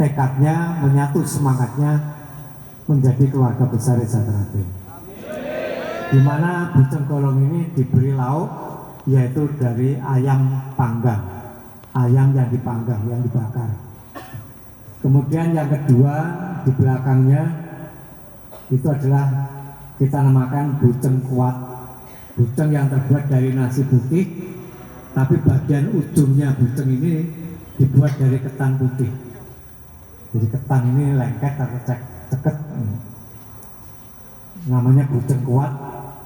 tekadnya, menyatu semangatnya menjadi keluarga besar Desa Teratai. Di mana Bujeng Golong ini diberi lauk yaitu dari ayam panggang, ayam yang dipanggang, yang dibakar. Kemudian yang kedua di belakangnya itu adalah kita namakan Bujeng Kuat, bujeng yang terbuat dari nasi putih, tapi bagian ujungnya bujeng ini dibuat dari ketan putih. Jadi ketan ini lengket atau ceket, namanya Bujeng Kuat.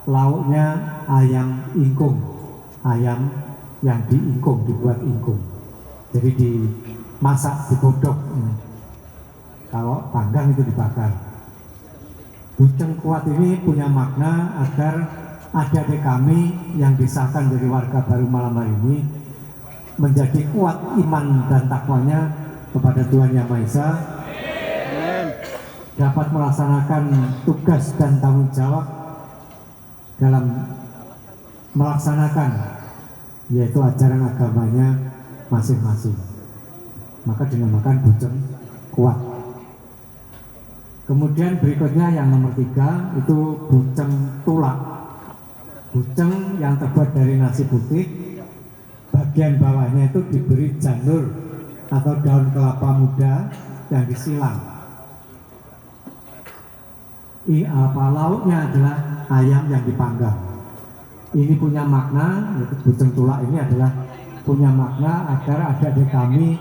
Lauknya ayam ingkung, ayam yang diingkung, dibuat ingkung. Jadi dimasak, digodok. Kalau panggang itu dibakar. Bujeng Kuat ini punya makna agar adik-adik kami yang disahkan dari warga baru malam hari ini menjadi kuat iman dan takwanya kepada Tuhan Yang Maha Esa, dapat melaksanakan tugas dan tanggung jawab dalam melaksanakan yaitu ajaran agamanya masing-masing. Maka dinamakan Bujeng Kuat. Kemudian berikutnya yang nomor 3 itu Bujeng Tulak. Bujeng yang terbuat dari nasi putih, bagian bawahnya itu diberi janur atau daun kelapa muda yang disilang. Lauknya adalah ayam yang dipanggang. Ini punya makna, yaitu Bujeng Tulak ini adalah punya makna agar adik-adik kami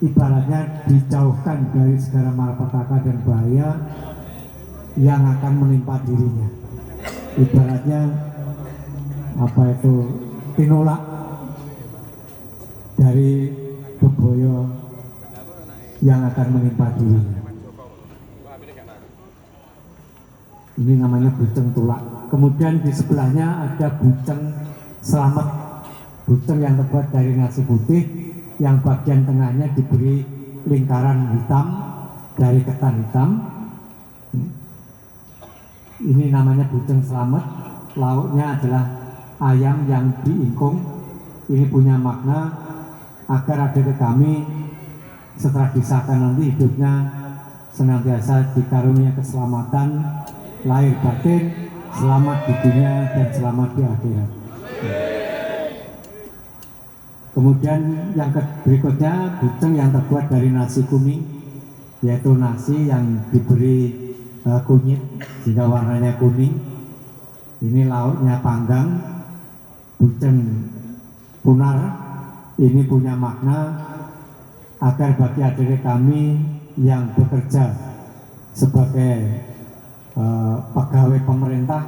ibaratnya dijauhkan dari segala malapetaka dan bahaya yang akan menimpa dirinya. Ibaratnya apa itu tinolak dari bebaya yang akan menimpa dirinya. Ini namanya Bujeng Tulak. Kemudian di sebelahnya ada Bujeng Selamet, bujeng yang terbuat dari nasi putih, yang bagian tengahnya diberi lingkaran hitam dari ketan hitam. Ini namanya Bujeng Selamet. Lauknya adalah ayam yang diingkung. Ini punya makna agar adik kami setelah disahkan nanti hidupnya senantiasa dikaruniai keselamatan lahir batin, selamat di dunia dan selamat di akhirat. Kemudian yang berikutnya bujeng yang terbuat dari nasi kuning, yaitu nasi yang diberi kunyit sehingga warnanya kuning. Ini lauknya panggang. Bujeng Punar ini punya makna agar bagi adik kami yang bekerja sebagai pegawai pemerintah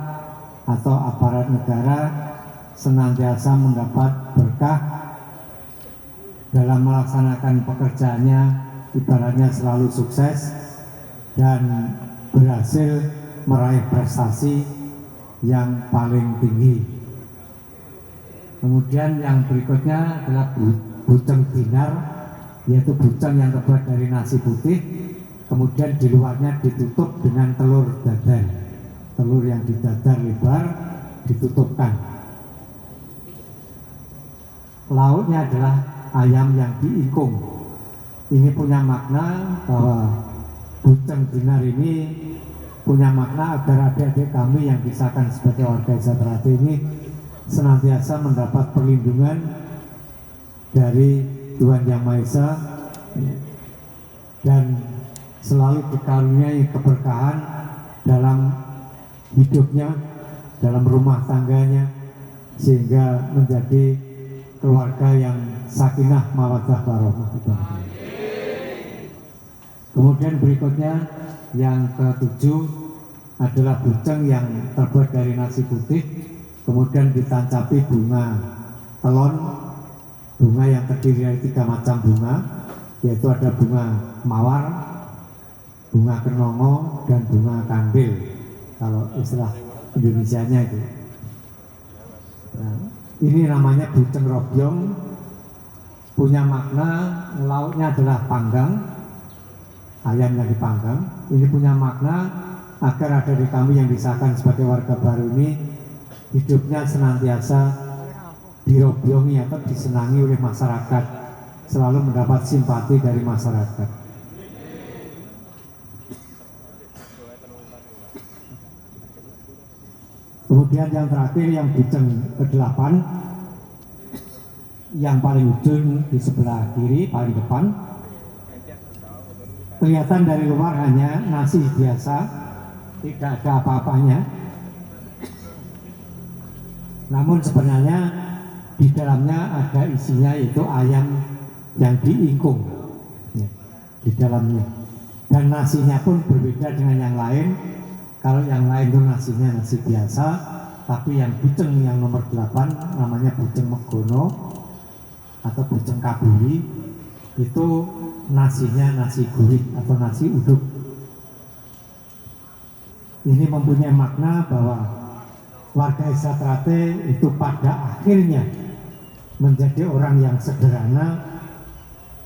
atau aparat negara senantiasa mendapat berkah dalam melaksanakan pekerjaannya, ibaratnya selalu sukses dan berhasil meraih prestasi yang paling tinggi. Kemudian yang berikutnya adalah Bujeng Dinar, yaitu bujeng yang terbuat dari nasi putih, kemudian di luarnya ditutup dengan telur dadar. Telur yang didadar lebar ditutupkan. Lauknya adalah ayam yang diingkung. Ini punya makna bahwa Bujeng Dinar ini punya makna agar adik-adik kami yang disahkan sebagai warga Desa Teratai ini senantiasa mendapat perlindungan dari Tuhan Yang Maha Esa dan selalu dikaruniai keberkahan dalam hidupnya, dalam rumah tangganya, sehingga menjadi keluarga yang sakinah mawaddah warahmah. Kemudian berikutnya yang ke-7 adalah bujeng yang terbuat dari nasi putih, kemudian ditancapi bunga telon, bunga yang terdiri dari 3 macam bunga, yaitu ada bunga mawar, bunga kenongo, dan bunga kandil kalau istilah Indonesianya itu. Nah, ini namanya bujeng robyong, punya makna lauknya adalah panggang, ayam yang dipanggang. Ini punya makna agar ada di kami yang disahkan sebagai warga baru ini hidupnya senantiasa dirobyongi atau disenangi oleh masyarakat selalu mendapat simpati dari masyarakat. Kemudian yang terakhir yang bujeng ke-8 yang paling ujung di sebelah kiri paling depan, kelihatan dari luar hanya nasi biasa, tidak ada apa-apanya. Namun sebenarnya di dalamnya ada isinya, yaitu ayam yang diingkung di dalamnya. Dan nasinya pun berbeda dengan yang lain. Kalau yang lain itu nasinya nasi biasa, tapi yang bujeng yang nomor 8 namanya bujeng Megono atau bujeng Kabuli, itu nasinya nasi gurih atau nasi uduk. Ini mempunyai makna bahwa warga Desa Trate itu pada akhirnya menjadi orang yang sederhana,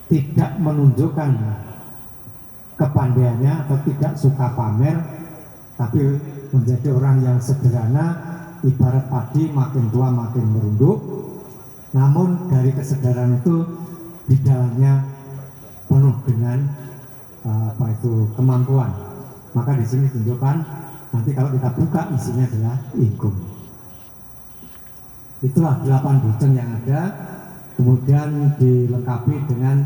tidak menunjukkan kepandaiannya atau tidak suka pamer, tapi menjadi orang yang sederhana, ibarat padi makin tua makin merunduk. Namun dari kesadaran itu di dalamnya penuh dengan kemampuan. Maka di sini tunjukkan, nanti kalau kita buka isinya adalah ingkung. Itulah 8 bujeng yang ada, kemudian dilengkapi dengan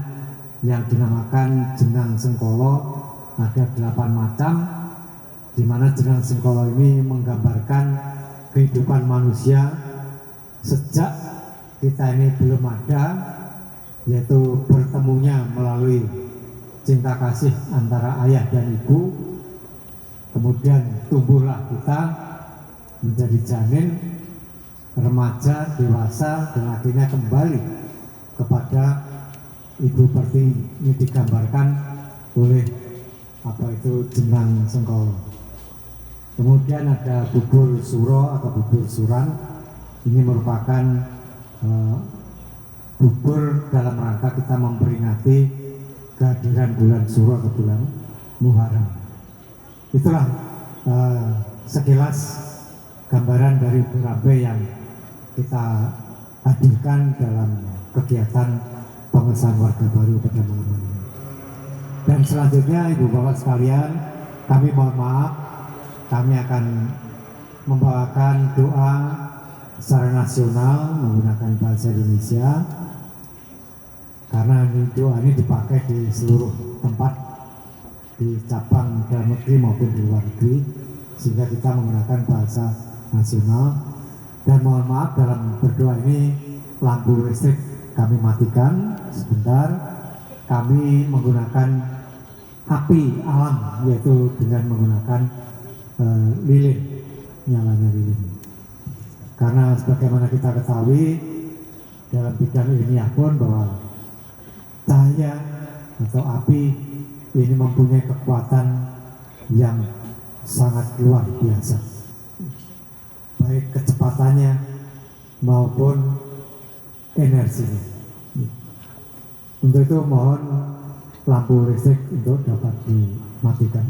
yang dinamakan jenang sengkolo. Ada 8 macam, di mana jenang sengkolo ini menggambarkan kehidupan manusia sejak kita ini belum ada, yaitu bertemunya melalui cinta kasih antara ayah dan ibu. Kemudian tumbuhlah kita menjadi janin, remaja, dewasa, dan akhirnya kembali kepada ibu pertiwi. Ini digambarkan oleh jenang sengkolo. Kemudian ada bubur suro atau bubur suran. Ini merupakan bubur dalam rangka kita memperingati kehadiran bulan Suro atau bulan Muharram. Itulah sekilas gambaran dari Burambe yang kita hadirkan dalam kegiatan pengesahan warga baru pada malam hari ini. Dan selanjutnya Ibu Bapak sekalian, kami mohon maaf, kami akan membawakan doa secara nasional menggunakan bahasa Indonesia, karena doa ini dipakai di seluruh tempat, di cabang dalam negeri maupun di luar negeri, sehingga kita menggunakan bahasa nasional. Dan mohon maaf, dalam berdoa ini lampu listrik kami matikan sebentar. Kami menggunakan api alam, yaitu dengan menggunakan lilin, nyalanya lilin. Karena sebagaimana kita ketahui dalam bidang ilmiah pun bahwa cahaya atau api ini mempunyai kekuatan yang sangat luar biasa, baik kecepatannya maupun energinya. Untuk itu mohon lampu listrik untuk dapat dimatikan.